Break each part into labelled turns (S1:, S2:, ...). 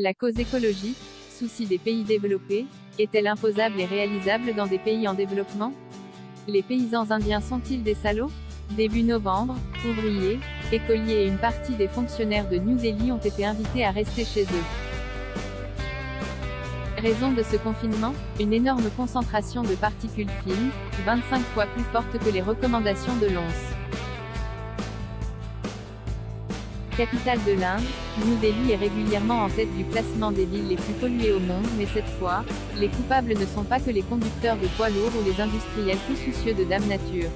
S1: La cause écologique, souci des pays développés, est-elle imposable et réalisable dans des pays en développement? Les paysans indiens sont-ils des salauds? Début novembre, ouvriers, écoliers et une partie des fonctionnaires de New Delhi ont été invités à rester chez eux. Raison de ce confinement? Une énorme concentration de particules fines, 25 fois plus forte que les recommandations de l'OMS. Capitale de l'Inde, New Delhi est régulièrement en tête du classement des villes les plus polluées au monde, mais cette fois, les coupables ne sont pas que les conducteurs de poids lourds ou les industriels plus soucieux de Dame Nature.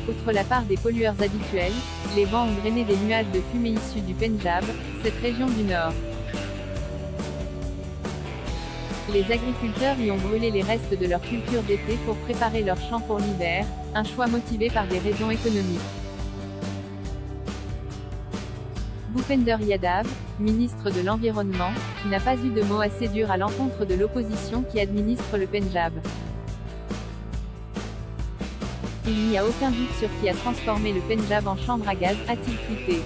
S1: Outre la part des pollueurs habituels, les vents ont drainé des nuages de fumée issus du Pendjab, cette région du nord. Les agriculteurs y ont brûlé les restes de leur culture d'été pour préparer leurs champs pour l'hiver, un choix motivé par des raisons économiques. Bhupender Yadav, ministre de l'Environnement, n'a pas eu de mots assez durs à l'encontre de l'opposition qui administre le Pendjab. Il n'y a aucun doute sur qui a transformé le Pendjab en chambre à gaz, a-t-il tweeté.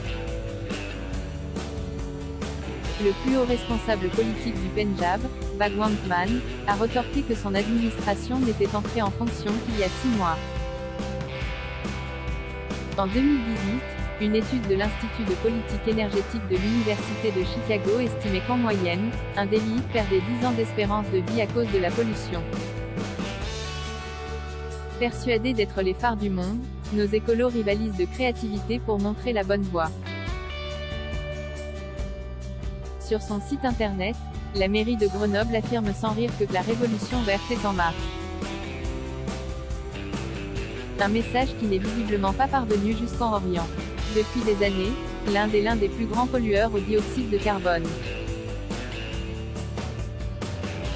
S1: Le plus haut responsable politique du Pendjab, Bhagwant Mann, a retorqué que son administration n'était entrée en fonction qu'il y a 6 mois. En 2018, une étude de l'Institut de politique énergétique de l'Université de Chicago estimait qu'en moyenne, un Delhi perdait 10 ans d'espérance de vie à cause de la pollution. Persuadés d'être les phares du monde, nos écolos rivalisent de créativité pour montrer la bonne voie. Sur son site internet, la mairie de Grenoble affirme sans rire que la révolution verte est en marche. Un message qui n'est visiblement pas parvenu jusqu'en Orient. Depuis des années, l'Inde est l'un des plus grands pollueurs au dioxyde de carbone.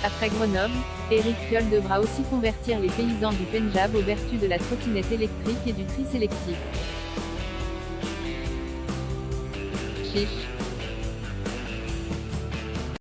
S1: Après Grenoble, Éric Piolle devra aussi convertir les paysans du Pendjab aux vertus de la trottinette électrique et du tri sélectif. Chiche.